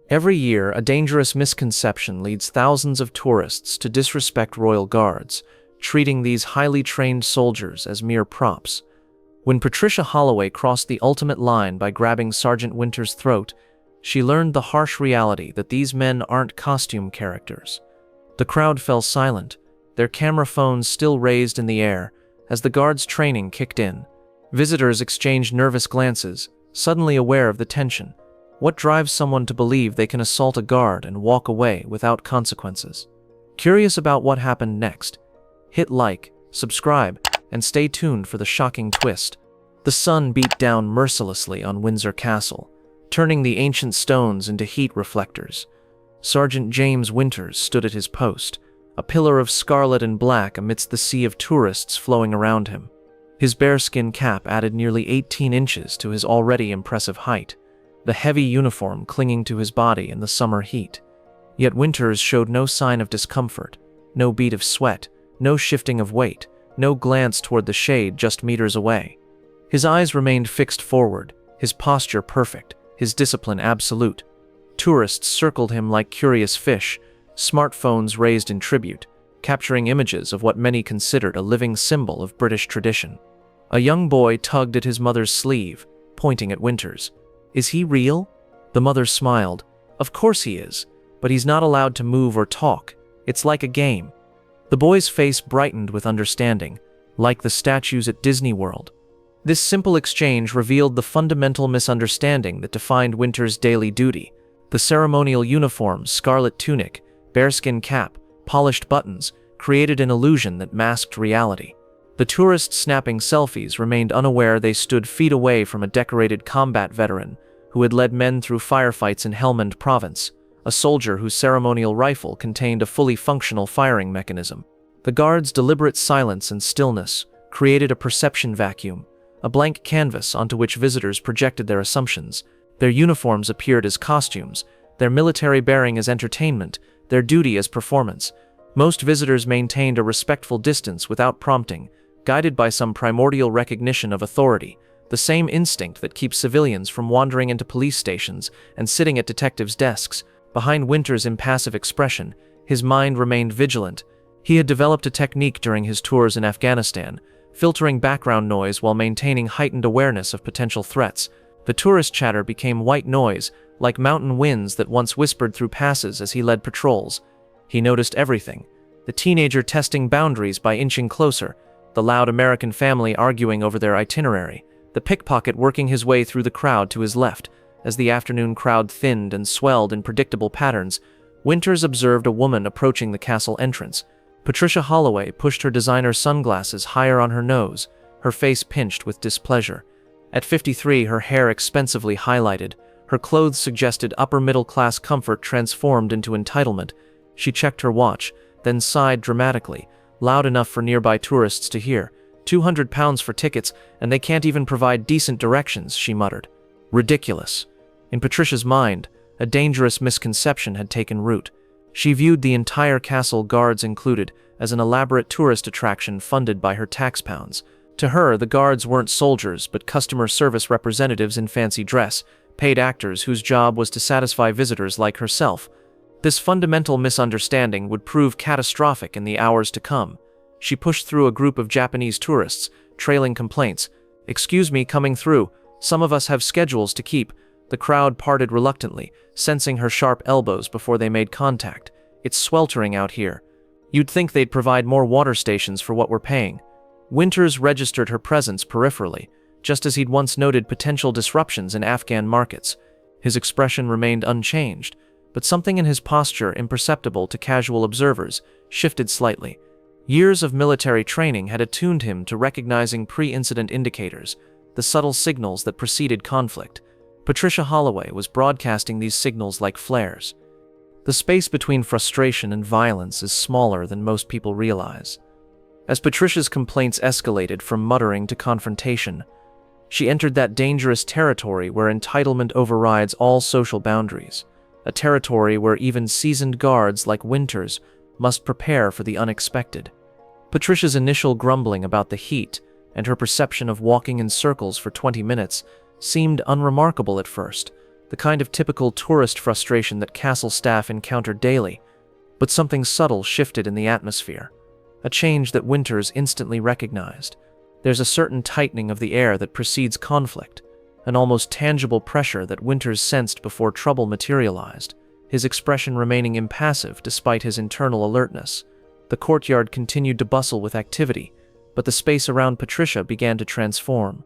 Every year, a dangerous misconception leads thousands of tourists to disrespect royal guards, treating these highly trained soldiers as mere props. When Patricia Holloway crossed the ultimate line by grabbing Sergeant Winter's throat, she learned the harsh reality that these men aren't costume characters. The crowd fell silent, their camera phones still raised in the air, as the guards' training kicked in. Visitors exchanged nervous glances, suddenly aware of the tension. What drives someone to believe they can assault a guard and walk away without consequences? Curious about what happened next? Hit like, subscribe, and stay tuned for the shocking twist. The sun beat down mercilessly on Windsor Castle, turning the ancient stones into heat reflectors. Sergeant James Winters stood at his post, a pillar of scarlet and black amidst the sea of tourists flowing around him. His bearskin cap added nearly 18 inches to his already impressive height, the heavy uniform clinging to his body in the summer heat. Yet Winters showed no sign of discomfort, no bead of sweat, no shifting of weight, no glance toward the shade just meters away. His eyes remained fixed forward, his posture perfect, his discipline absolute. Tourists circled him like curious fish, smartphones raised in tribute, capturing images of what many considered a living symbol of British tradition. A young boy tugged at his mother's sleeve, pointing at Winters. "Is he real?" The mother smiled. "Of course he is, but he's not allowed to move or talk. It's like a game." The boy's face brightened with understanding, like the statues at Disney World. This simple exchange revealed the fundamental misunderstanding that defined Winters' daily duty. The ceremonial uniform, scarlet tunic, bearskin cap, polished buttons, created an illusion that masked reality. The tourists snapping selfies remained unaware they stood feet away from a decorated combat veteran who had led men through firefights in Helmand Province, a soldier whose ceremonial rifle contained a fully functional firing mechanism. The guards' deliberate silence and stillness created a perception vacuum, a blank canvas onto which visitors projected their assumptions. Their uniforms appeared as costumes, their military bearing as entertainment, their duty as performance. Most visitors maintained a respectful distance without prompting, guided by some primordial recognition of authority, the same instinct that keeps civilians from wandering into police stations and sitting at detectives' desks. Behind Winters' impassive expression, his mind remained vigilant. He had developed a technique during his tours in Afghanistan, filtering background noise while maintaining heightened awareness of potential threats. The tourist chatter became white noise, like mountain winds that once whispered through passes as he led patrols. He noticed everything: the teenager testing boundaries by inching closer, the loud American family arguing over their itinerary, the pickpocket working his way through the crowd to his left. As the afternoon crowd thinned and swelled in predictable patterns, Winters observed a woman approaching the castle entrance. Patricia Holloway pushed her designer sunglasses higher on her nose, her face pinched with displeasure. At 53, her hair expensively highlighted, her clothes suggested upper-middle-class comfort transformed into entitlement. She checked her watch, then sighed dramatically, loud enough for nearby tourists to hear. £200 for tickets, and they can't even provide decent directions, she muttered. Ridiculous. In Patricia's mind, a dangerous misconception had taken root. She viewed the entire castle, guards included, as an elaborate tourist attraction funded by her tax pounds. To her, the guards weren't soldiers, but customer service representatives in fancy dress, paid actors whose job was to satisfy visitors like herself. This fundamental misunderstanding would prove catastrophic in the hours to come. She pushed through a group of Japanese tourists, trailing complaints. "Excuse me, coming through. Some of us have schedules to keep." The crowd parted reluctantly, sensing her sharp elbows before they made contact. "It's sweltering out here. You'd think they'd provide more water stations for what we're paying." Winters registered her presence peripherally, just as he'd once noted potential disruptions in Afghan markets. His expression remained unchanged, but something in his posture, imperceptible to casual observers, shifted slightly. Years of military training had attuned him to recognizing pre-incident indicators, the subtle signals that preceded conflict. Patricia Holloway was broadcasting these signals like flares. The space between frustration and violence is smaller than most people realize. As Patricia's complaints escalated from muttering to confrontation, she entered that dangerous territory where entitlement overrides all social boundaries, a territory where even seasoned guards like Winters must prepare for the unexpected. Patricia's initial grumbling about the heat and her perception of walking in circles for 20 minutes seemed unremarkable at first, the kind of typical tourist frustration that castle staff encounter daily, but something subtle shifted in the atmosphere, a change that Winters instantly recognized. There's a certain tightening of the air that precedes conflict, an almost tangible pressure that Winters sensed before trouble materialized, his expression remaining impassive despite his internal alertness. The courtyard continued to bustle with activity, but the space around Patricia began to transform.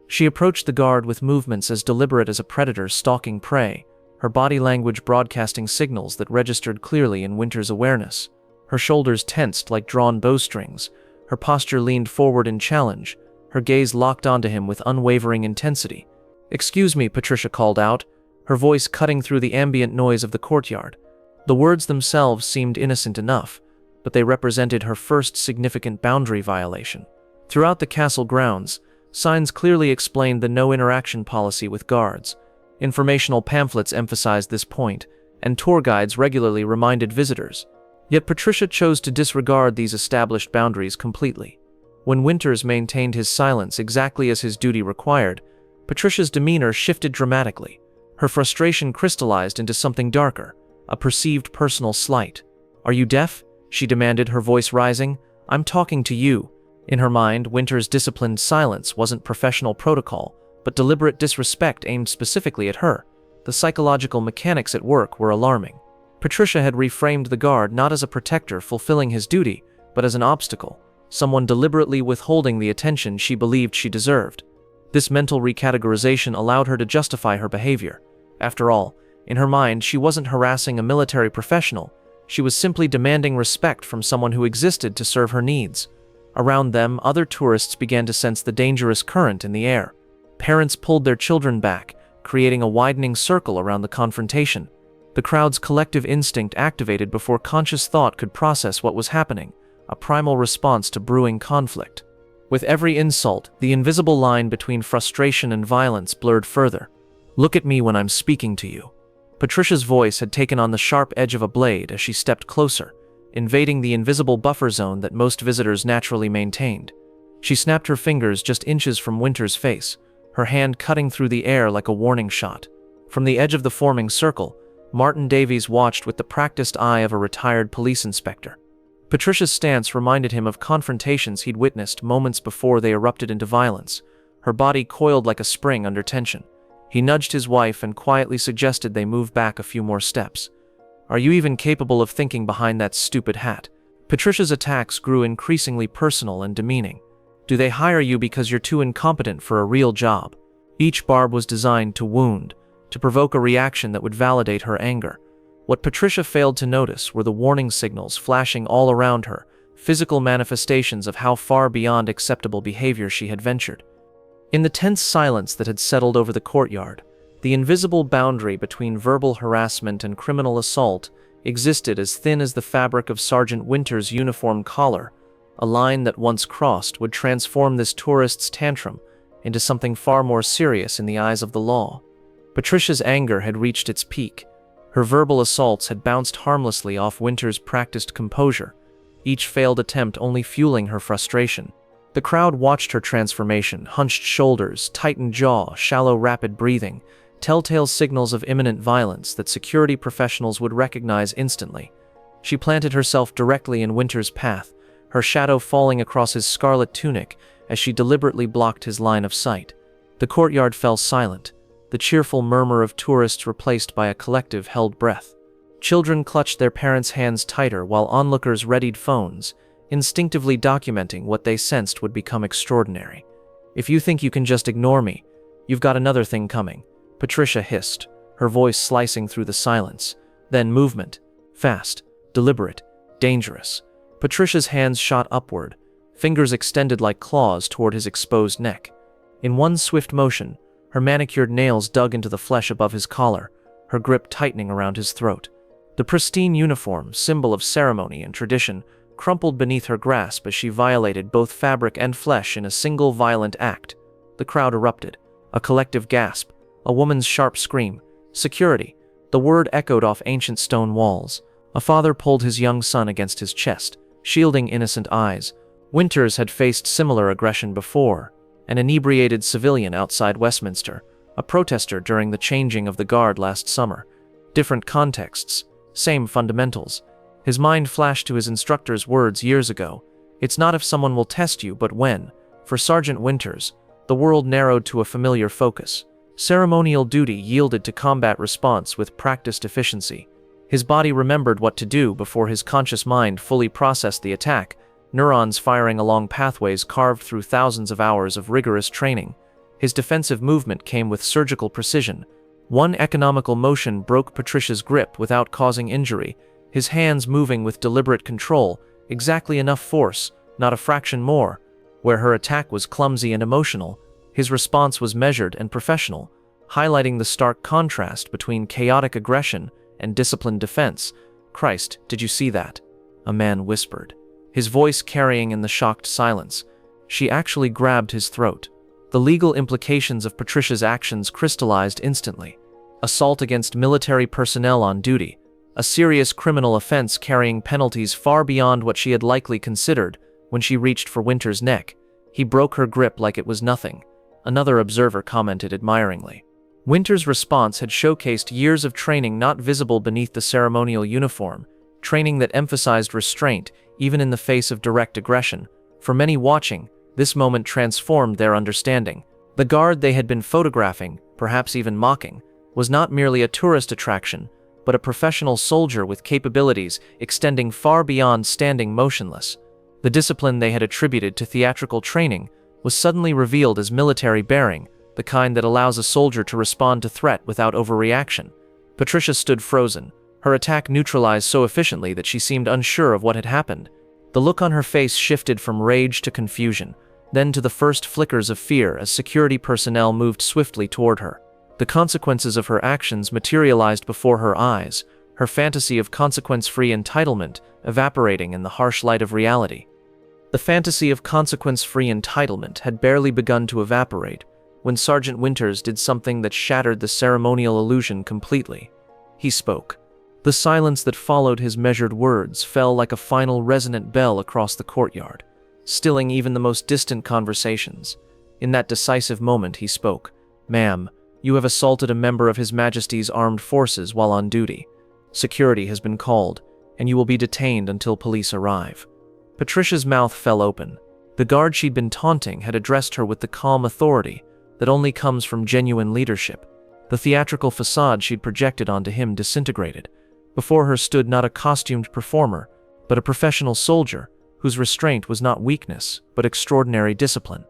She approached the guard with movements as deliberate as a predator stalking prey, her body language broadcasting signals that registered clearly in Winters' awareness. Her shoulders tensed like drawn bowstrings, her posture leaned forward in challenge, her gaze locked onto him with unwavering intensity. "Excuse me," Patricia called out, her voice cutting through the ambient noise of the courtyard. The words themselves seemed innocent enough, but they represented her first significant boundary violation. Throughout the castle grounds, signs clearly explained the no interaction policy with guards. Informational pamphlets emphasized this point, and tour guides regularly reminded visitors. Yet Patricia chose to disregard these established boundaries completely. When Winters maintained his silence exactly as his duty required, Patricia's demeanor shifted dramatically. Her frustration crystallized into something darker, a perceived personal slight. "Are you deaf?" she demanded, her voice rising. "I'm talking to you." In her mind, Winters' disciplined silence wasn't professional protocol, but deliberate disrespect aimed specifically at her. The psychological mechanics at work were alarming. Patricia had reframed the guard not as a protector fulfilling his duty, but as an obstacle, someone deliberately withholding the attention she believed she deserved. This mental recategorization allowed her to justify her behavior. After all, in her mind, she wasn't harassing a military professional. She was simply demanding respect from someone who existed to serve her needs. Around them, other tourists began to sense the dangerous current in the air. Parents pulled their children back, creating a widening circle around the confrontation. The crowd's collective instinct activated before conscious thought could process what was happening, a primal response to brewing conflict. With every insult, the invisible line between frustration and violence blurred further. "Look at me when I'm speaking to you." Patricia's voice had taken on the sharp edge of a blade as she stepped closer, invading the invisible buffer zone that most visitors naturally maintained. She snapped her fingers just inches from Winters' face, her hand cutting through the air like a warning shot. From the edge of the forming circle, Martin Davies watched with the practiced eye of a retired police inspector. Patricia's stance reminded him of confrontations he'd witnessed moments before they erupted into violence, her body coiled like a spring under tension. He nudged his wife and quietly suggested they move back a few more steps. "Are you even capable of thinking behind that stupid hat?" Patricia's attacks grew increasingly personal and demeaning. "Do they hire you because you're too incompetent for a real job?" Each barb was designed to wound, to provoke a reaction that would validate her anger. What Patricia failed to notice were the warning signals flashing all around her, physical manifestations of how far beyond acceptable behavior she had ventured. In the tense silence that had settled over the courtyard, the invisible boundary between verbal harassment and criminal assault existed as thin as the fabric of Sergeant Winters' uniform collar. A line that once crossed would transform this tourist's tantrum into something far more serious in the eyes of the law. Patricia's anger had reached its peak. Her verbal assaults had bounced harmlessly off Winters' practiced composure, each failed attempt only fueling her frustration. The crowd watched her transformation, hunched shoulders, tightened jaw, shallow, rapid breathing, telltale signals of imminent violence that security professionals would recognize instantly. She planted herself directly in Winters' path, her shadow falling across his scarlet tunic as she deliberately blocked his line of sight. The courtyard fell silent, the cheerful murmur of tourists replaced by a collective held breath. Children clutched their parents' hands tighter while onlookers readied phones, instinctively documenting what they sensed would become extraordinary. "If you think you can just ignore me, you've got another thing coming," Patricia hissed, her voice slicing through the silence. Then movement. Fast, deliberate, dangerous. Patricia's hands shot upward, fingers extended like claws toward his exposed neck. In one swift motion, her manicured nails dug into the flesh above his collar, her grip tightening around his throat. The pristine uniform, symbol of ceremony and tradition, crumpled beneath her grasp as she violated both fabric and flesh in a single violent act. The crowd erupted. A collective gasp, a woman's sharp scream. "Security!" The word echoed off ancient stone walls. A father pulled his young son against his chest, shielding innocent eyes. Winters had faced similar aggression before, an inebriated civilian outside Westminster, a protester during the changing of the guard last summer. Different contexts, same fundamentals. His mind flashed to his instructor's words years ago. It's not if someone will test you, but when. For Sergeant Winters, the world narrowed to a familiar focus. Ceremonial duty yielded to combat response with practiced efficiency. His body remembered what to do before his conscious mind fully processed the attack, neurons firing along pathways carved through thousands of hours of rigorous training. His defensive movement came with surgical precision. One economical motion broke Patricia's grip without causing injury, his hands moving with deliberate control, exactly enough force, not a fraction more. Where her attack was clumsy and emotional, his response was measured and professional, highlighting the stark contrast between chaotic aggression and disciplined defense. "Christ, did you see that?" a man whispered, his voice carrying in the shocked silence. She actually grabbed his throat. The legal implications of Patricia's actions crystallized instantly. Assault against military personnel on duty, a serious criminal offense carrying penalties far beyond what she had likely considered when she reached for Winter's neck. He broke her grip like it was nothing, another observer commented admiringly. Winter's response had showcased years of training not visible beneath the ceremonial uniform, training that emphasized restraint even in the face of direct aggression. For many watching, this moment transformed their understanding. The guard they had been photographing, perhaps even mocking, was not merely a tourist attraction, but a professional soldier with capabilities extending far beyond standing motionless. The discipline they had attributed to theatrical training was suddenly revealed as military bearing, the kind that allows a soldier to respond to threat without overreaction. Patricia stood frozen, her attack neutralized so efficiently that she seemed unsure of what had happened. The look on her face shifted from rage to confusion, then to the first flickers of fear as security personnel moved swiftly toward her. The consequences of her actions materialized before her eyes, her fantasy of consequence-free entitlement evaporating in the harsh light of reality. The fantasy of consequence-free entitlement had barely begun to evaporate when Sergeant Winters did something that shattered the ceremonial illusion completely. He spoke. The silence that followed his measured words fell like a final resonant bell across the courtyard, stilling even the most distant conversations. In that decisive moment he spoke. "Ma'am, you have assaulted a member of His Majesty's Armed Forces while on duty. Security has been called, and you will be detained until police arrive." Patricia's mouth fell open. The guard she'd been taunting had addressed her with the calm authority that only comes from genuine leadership. The theatrical facade she'd projected onto him disintegrated. Before her stood not a costumed performer, but a professional soldier whose restraint was not weakness, but extraordinary discipline.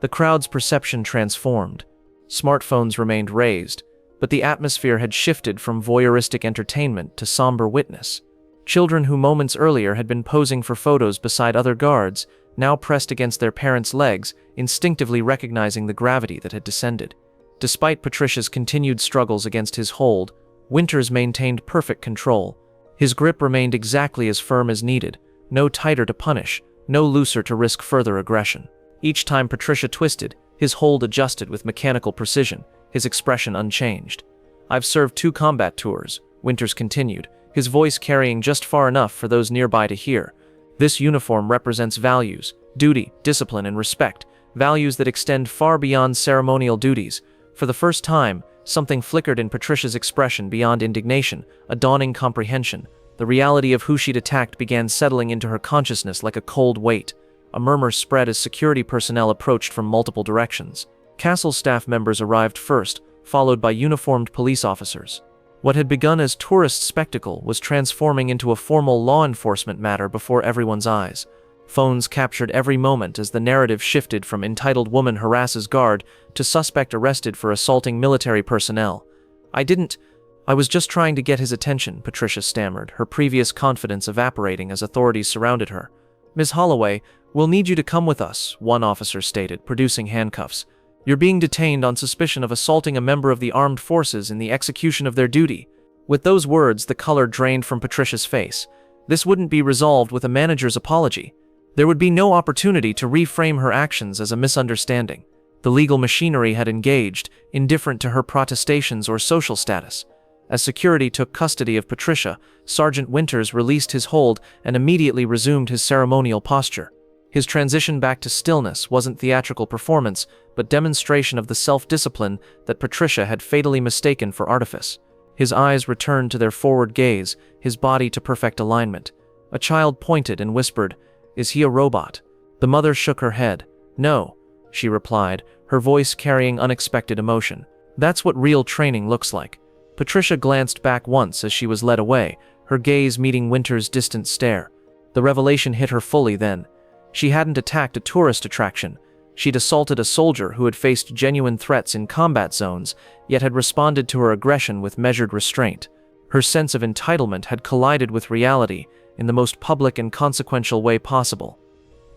The crowd's perception transformed. Smartphones remained raised, but the atmosphere had shifted from voyeuristic entertainment to somber witness. Children who moments earlier had been posing for photos beside other guards now pressed against their parents' legs, instinctively recognizing the gravity that had descended. Despite Patricia's continued struggles against his hold, Winters maintained perfect control. His grip remained exactly as firm as needed, no tighter to punish, no looser to risk further aggression. Each time Patricia twisted, his hold adjusted with mechanical precision, his expression unchanged. "I've served 2 combat tours," Winters continued, his voice carrying just far enough for those nearby to hear. "This uniform represents values, duty, discipline, and respect, values that extend far beyond ceremonial duties." For the first time, something flickered in Patricia's expression beyond indignation, a dawning comprehension. The reality of who she'd attacked began settling into her consciousness like a cold weight. A murmur spread as security personnel approached from multiple directions. Castle staff members arrived first, followed by uniformed police officers. What had begun as tourist spectacle was transforming into a formal law enforcement matter before everyone's eyes. Phones captured every moment as the narrative shifted from entitled woman harasses guard to suspect arrested for assaulting military personnel. I was just trying to get his attention," Patricia stammered, her previous confidence evaporating as authorities surrounded her. "Ms. Holloway, we'll need you to come with us," one officer stated, producing handcuffs. "You're being detained on suspicion of assaulting a member of the armed forces in the execution of their duty." With those words, the color drained from Patricia's face. This wouldn't be resolved with a manager's apology. There would be no opportunity to reframe her actions as a misunderstanding. The legal machinery had engaged, indifferent to her protestations or social status. As security took custody of Patricia, Sergeant Winters released his hold and immediately resumed his ceremonial posture. His transition back to stillness wasn't theatrical performance, but demonstration of the self-discipline that Patricia had fatally mistaken for artifice. His eyes returned to their forward gaze, his body to perfect alignment. A child pointed and whispered, "Is he a robot?" The mother shook her head. "No," she replied, her voice carrying unexpected emotion. "That's what real training looks like." Patricia glanced back once as she was led away, her gaze meeting Winter's distant stare. The revelation hit her fully then. She hadn't attacked a tourist attraction. She'd assaulted a soldier who had faced genuine threats in combat zones, yet had responded to her aggression with measured restraint. Her sense of entitlement had collided with reality in the most public and consequential way possible.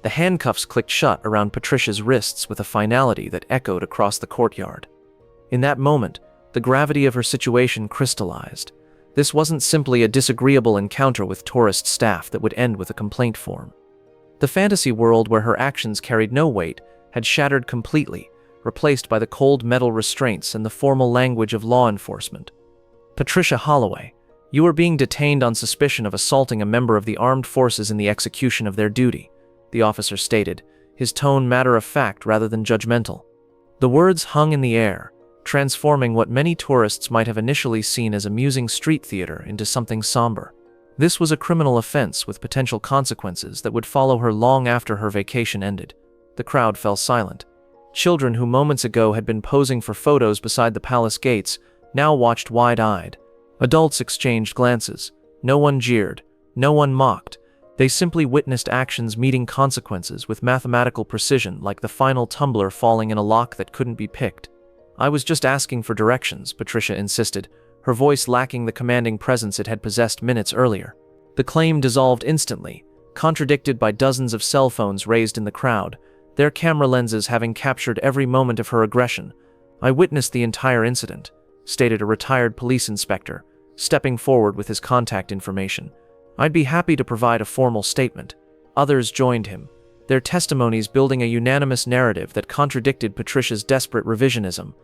The handcuffs clicked shut around Patricia's wrists with a finality that echoed across the courtyard. In that moment, the gravity of her situation crystallized. This wasn't simply a disagreeable encounter with tourist staff that would end with a complaint form. The fantasy world where her actions carried no weight had shattered completely, replaced by the cold metal restraints and the formal language of law enforcement. "Patricia Holloway, you are being detained on suspicion of assaulting a member of the armed forces in the execution of their duty," the officer stated, his tone matter-of-fact rather than judgmental. The words hung in the air, transforming what many tourists might have initially seen as amusing street theater into something somber. This was a criminal offense with potential consequences that would follow her long after her vacation ended. The crowd fell silent. Children who moments ago had been posing for photos beside the palace gates now watched wide-eyed. Adults exchanged glances. No one jeered. No one mocked. They simply witnessed actions meeting consequences with mathematical precision, like the final tumbler falling in a lock that couldn't be picked. "I was just asking for directions," Patricia insisted, her voice lacking the commanding presence it had possessed minutes earlier. The claim dissolved instantly, contradicted by dozens of cell phones raised in the crowd, their camera lenses having captured every moment of her aggression. "I witnessed the entire incident," stated a retired police inspector, stepping forward with his contact information. "I'd be happy to provide a formal statement." Others joined him, their testimonies building a unanimous narrative that contradicted Patricia's desperate revisionism.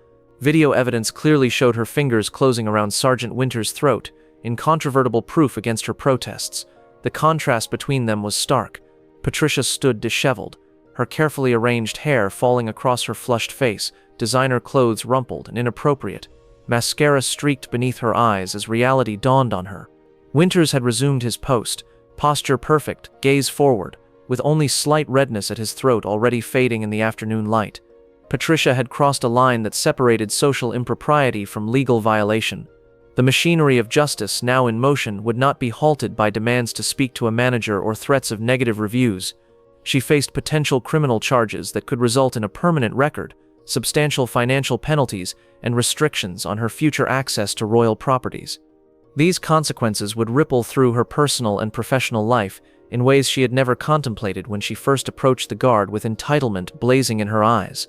Video evidence clearly showed her fingers closing around Sergeant Winter's throat, incontrovertible proof against her protests. The contrast between them was stark. Patricia stood disheveled, her carefully arranged hair falling across her flushed face, designer clothes rumpled and inappropriate. Mascara streaked beneath her eyes as reality dawned on her. Winters had resumed his post, posture perfect, gaze forward, with only slight redness at his throat already fading in the afternoon light. Patricia had crossed a line that separated social impropriety from legal violation. The machinery of justice now in motion would not be halted by demands to speak to a manager or threats of negative reviews. She faced potential criminal charges that could result in a permanent record, substantial financial penalties, and restrictions on her future access to royal properties. These consequences would ripple through her personal and professional life in ways she had never contemplated when she first approached the guard with entitlement blazing in her eyes.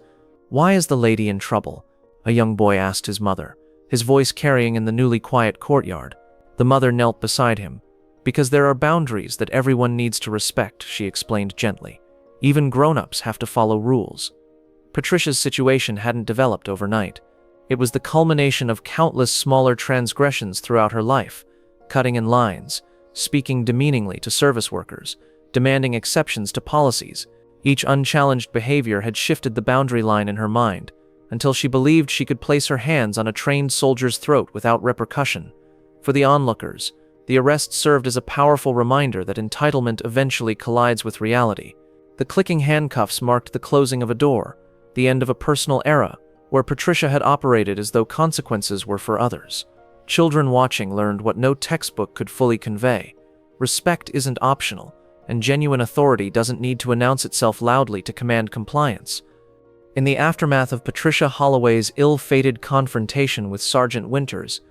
"Why is the lady in trouble?" a young boy asked his mother, his voice carrying in the newly quiet courtyard. The mother knelt beside him. "Because there are boundaries that everyone needs to respect," she explained gently. "Even grown-ups have to follow rules." Patricia's situation hadn't developed overnight. It was the culmination of countless smaller transgressions throughout her life, cutting in lines, speaking demeaningly to service workers, demanding exceptions to policies. Each unchallenged behavior had shifted the boundary line in her mind, until she believed she could place her hands on a trained soldier's throat without repercussion. For the onlookers, the arrest served as a powerful reminder that entitlement eventually collides with reality. The clicking handcuffs marked the closing of a door, the end of a personal era, where Patricia had operated as though consequences were for others. Children watching learned what no textbook could fully convey. Respect isn't optional, and genuine authority doesn't need to announce itself loudly to command compliance. In the aftermath of Patricia Holloway's ill-fated confrontation with Sergeant Winters,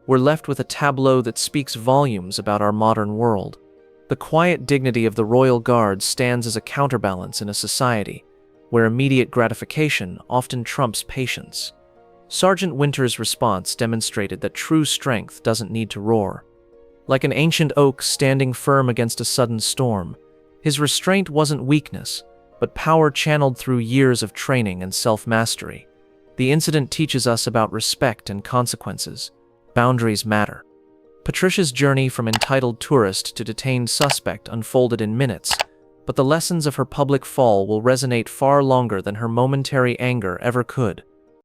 we're left with a tableau that speaks volumes about our modern world. The quiet dignity of the Royal Guard stands as a counterbalance in a society where immediate gratification often trumps patience. Sergeant Winters' response demonstrated that true strength doesn't need to roar. Like an ancient oak standing firm against a sudden storm, his restraint wasn't weakness, but power channeled through years of training and self-mastery. The incident teaches us about respect and consequences. Boundaries matter. Patricia's journey from entitled tourist to detained suspect unfolded in minutes, but the lessons of her public fall will resonate far longer than her momentary anger ever could.